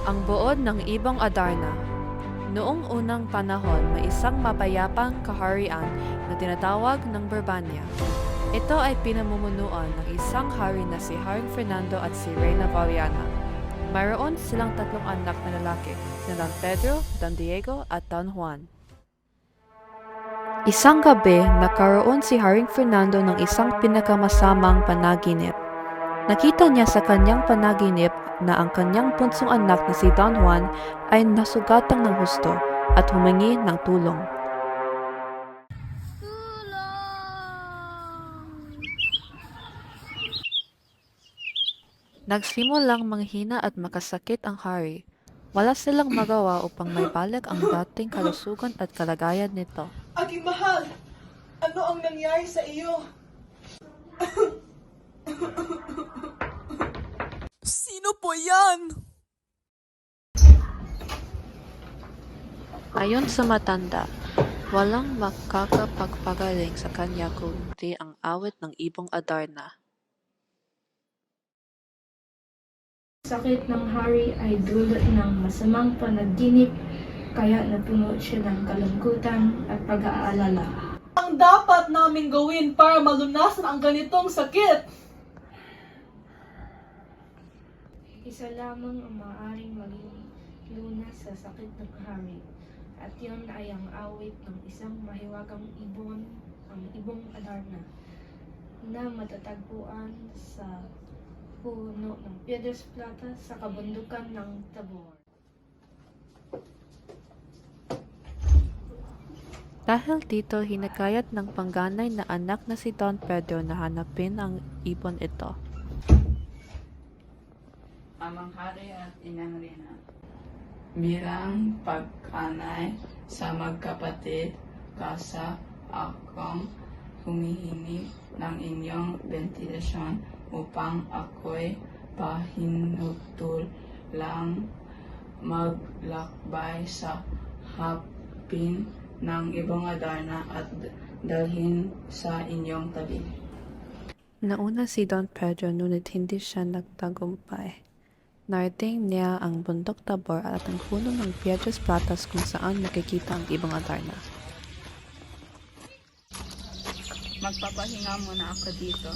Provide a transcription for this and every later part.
Ang buod ng Ibong Adarna. Noong unang panahon, may isang mapayapang kaharian na tinatawag ng Bourbania. Ito ay pinamumunuan ng isang hari na si Haring Fernando at si Reyna Valiana. Mayroon silang tatlong anak na lalaki na Don Pedro, Don Diego at Don Juan. Isang gabi, nagkaroon si Haring Fernando ng isang pinakamasamang panaginip. Nakita niya sa kanyang panaginip na ang kanyang bunsong anak na si Don Juan ay nasugatang ng husto at humingi ng tulong. Nagsimulang manghina at makasakit ang hari. Wala silang magawa upang maibalik ang dating kalusugan at kalagayan nito. Aking mahal, ano ang nangyari sa iyo? Sino po yan? Ayon sa matanda, walang makakapagpagaling sa kanya kundi ang awit ng Ibong Adarna. Sakit ng hari ay dulot ng masamang panaginip, kaya napuno siya ng kalungkutan at pag-aalala. Ang dapat naming gawin para malunasan ang ganitong sakit? Isa lamang ang maaaring maging lunas sa sakit ng hari, at yun ay ang awit ng isang mahiwagang ibon, ang Ibong Adarna, na matatagpuan sa puno ng Piedras Plata sa kabundukan ng Tabor. Dahil dito, hinagayat ng pangganay na anak na si Don Pedro na hanapin ang ibon ito. Amang hari at inang Rina, bilang pagkanay sa magkapatid, kasa akong humihingi ng inyong bentilasyon upang ako'y pahinutul lang maglakbay sa hapin ng Ibong Adarna at dalhin sa inyong tabi. Nauna si Don Pedro ngunit hindi siya nagtagumpay. Narating niya ang bundok Tabor at ang puno ng Piedras Platas kung saan makikita ang Ibong Adarna. Magpapahinga muna ako dito.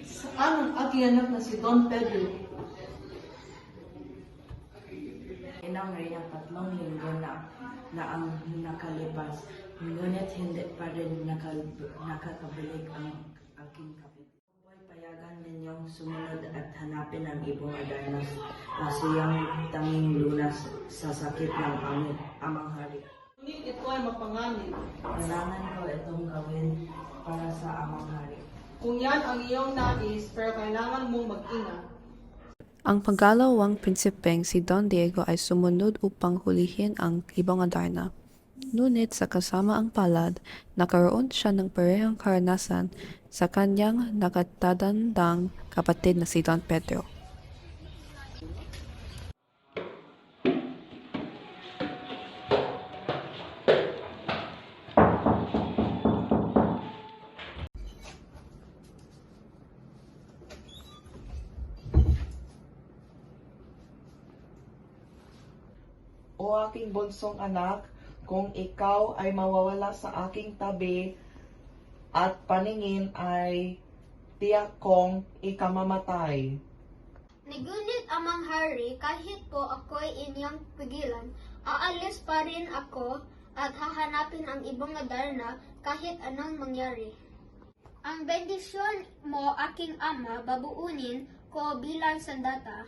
Saan ang aking anak na si Don Pedro? Inang Reyna, 3 linggo na ang nakalipas, ngunit hindi pa rin nakakabalik ang aking kapatid. Huwag payagan ninyong sumunod at hanapin ang Ibong Adarna na siyang tanging lunas sa sakit ng amang hari. Ngunit ito ay mapanganib. Kailangan ko itong gawin para sa amang hari. Kung yan ang iyong nais, pero kailangan mong mag-ingat. Ang panggalawang prinsipeng si Don Diego ay sumunod upang hulihin ang Ibong Adarna. Ngunit sa kasamaang palad, nakaroon siya ng parehong karanasan sa kanyang nakatadandang kapatid na si Don Pedro. O aking bunsong anak, kung ikaw ay mawawala sa aking tabi at paningin ay tiyak kong ikamamatay. Ngunit amang hari, kahit po ako'y inyong pigilan, aalis pa rin ako at hahanapin ang Ibong Adarna kahit anong mangyari. Ang bendisyon mo, aking ama, babuunin ko bilang sandata.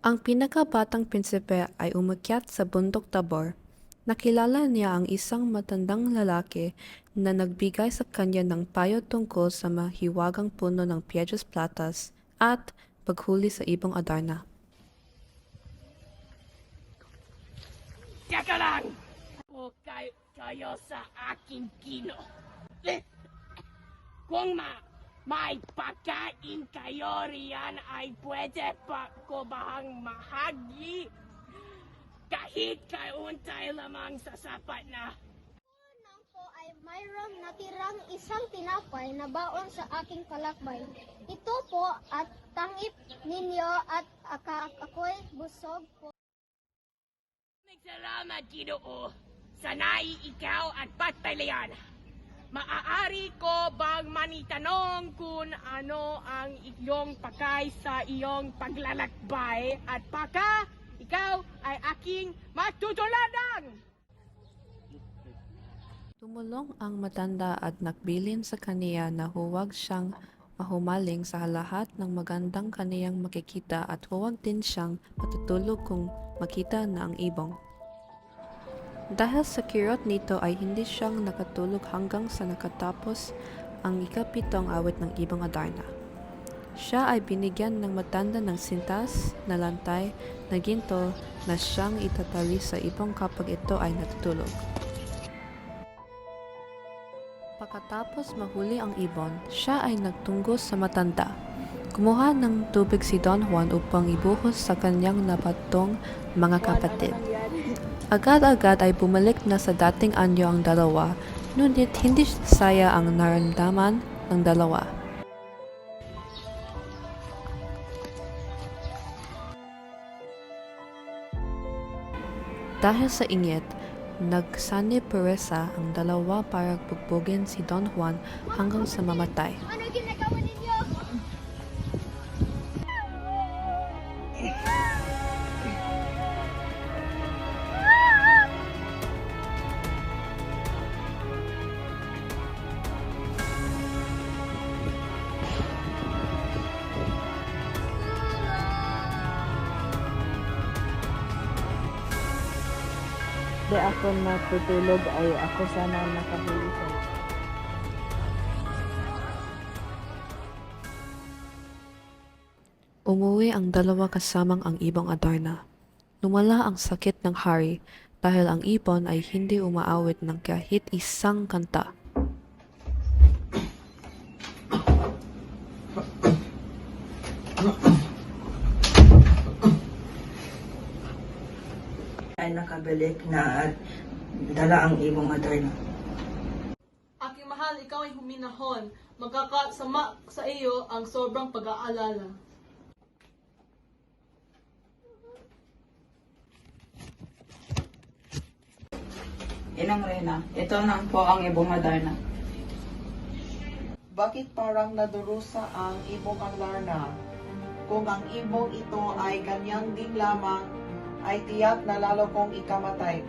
Ang pinakabatang prinsipe ay umakyat sa bundok Tabor. Nakilala niya ang isang matandang lalaki na nagbigay sa kanya ng payo tungkol sa mahiwagang puno ng Piedras Platas at paghuli sa Ibong Adarna. Teka lang! O kayo sa aking kino. Kung May pagkain kayo riyan ay pwede pa ko bahang mahagi. Kahit kauntay lamang sa sapat na. Nang po ay mayroong natirang isang tinapay na baon sa aking kalakbay. Ito po at tangip ninyo at ako'y busog po. Salamat, Ginoo. Sanay ikaw at patalayan. Maaari ko bang manitanong kung ano ang iyong pakay sa iyong paglalakbay at baka ikaw ay aking matutuladan? Tumulong ang matanda at nakbilin sa kaniya na huwag siyang mahumaling sa lahat ng magandang kaniyang makikita at huwag din siyang matutulog kung makita na ang ibong. Dahil sa kirot nito ay hindi siyang nakatulog hanggang sa nakatapos ang ikapitong awit ng ibong Adarna. Siya ay binigyan ng matanda ng sintas na lantay na ginto na siyang itatali sa ibong kapag ito ay natutulog. Pagkatapos mahuli ang ibon, siya ay nagtunggos sa matanda. Kumuha ng tubig si Don Juan upang ibuhos sa kanyang napatong mga kapatid. Agad-agad ay bumalik na sa dating anyo ang dalawa, ngunit hindi saya ang naramdaman ng dalawa. Dahil sa inggit, nagsanib peresa ang dalawa para bugbugin si Don Juan hanggang sa mamatay. Ano ginagawa ninyo? Di ako natutulog ay ako sana nakahuli sa Umuwi ang dalawa kasamang ang ibong Adarna. Lumala ang sakit ng hari dahil ang ibon ay hindi umaawit ng kahit isang kanta. ay nakabalik na at dala ang ibong Adarna. Aking mahal, ikaw ay huminahon. Magkakasama sa iyo ang sobrang pag-aalala. Inang Reyna, ito na po ang ibong Adarna. Bakit parang nadurusa ang ibong Adarna? Kung ang ibong ito ay ganyang din lamang, ay tiyak na lalo kong ikamatay.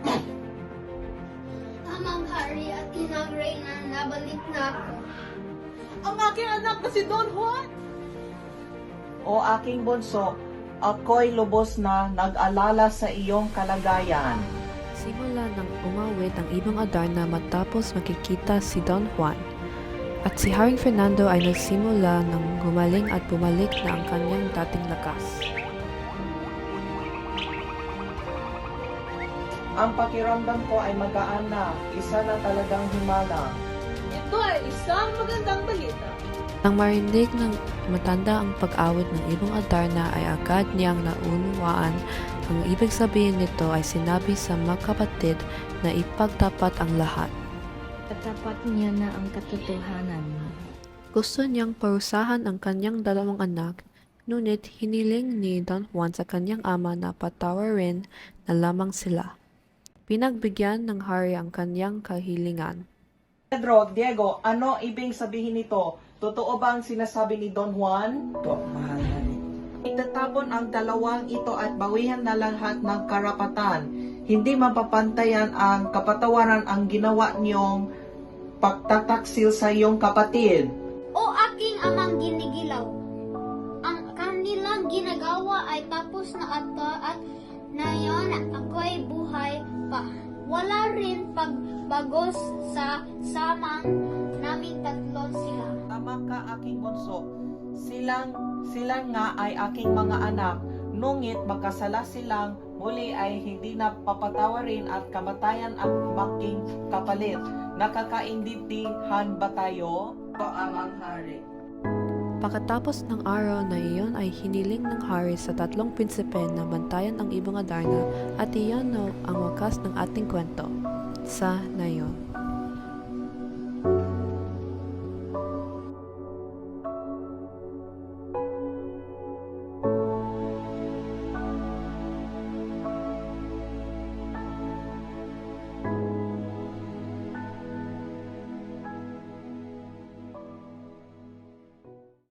Amang hari at inang reyna, nabalik na ako. Ang aking anak na si Don Juan! O aking bunso, ako'y lubos na nag-alala sa iyong kalagayan. Simula nang umawit ang ibong Adarna matapos makikita si Don Juan. At si Haring Fernando ay nagsimula ng gumaling at bumalik na ang kanyang dating lakas. Ang pakiramdam ko ay magaan na, isa na talagang himala. Ito ay isang magandang balita. Nang marinig ng matanda ang pag-awit ng ibong Adarna ay agad niyang naunawaan. Ang ibig sabihin nito ay sinabi sa magkapatid na ipagtapat ang lahat. Katapat niya na ang katotohanan. Gusto niyang parusahan ang kanyang dalawang anak, ngunit hiniling ni Don Juan sa kanyang ama na patawarin na lamang sila. Pinagbigyan ng hari ang kanyang kahilingan. Pedro, Diego, ano ibig sabihin nito? Totoo ba ang sinasabi ni Don Juan? Po, mahal hari. Itatapon ang dalawang ito at bawihan na lahat ng karapatan. Hindi mapapantayan ang kapatawaran ang ginawa niyong pagtataksil sa iyong kapatid. O aking amang ginigilaw, ang kanilang ginagawa ay tapos na ato at ngayon ako'y buhay pa. Wala rin pagbagos sa samang naming tatlo sila. Tama ka, aking bunso. Sila nga ay aking mga anak. Nungit magkasala silang muli ay hindi na papatawarin at kamatayan ang making kapalit. Nakakaintindihan ba tayo? Po, amang hari. Pagkatapos ng araw na iyon ay hiniling ng hari sa tatlong prinsipe na bantayan ang ibong Adarna at iyon na ang wakas ng ating kwento. Sa Nayon.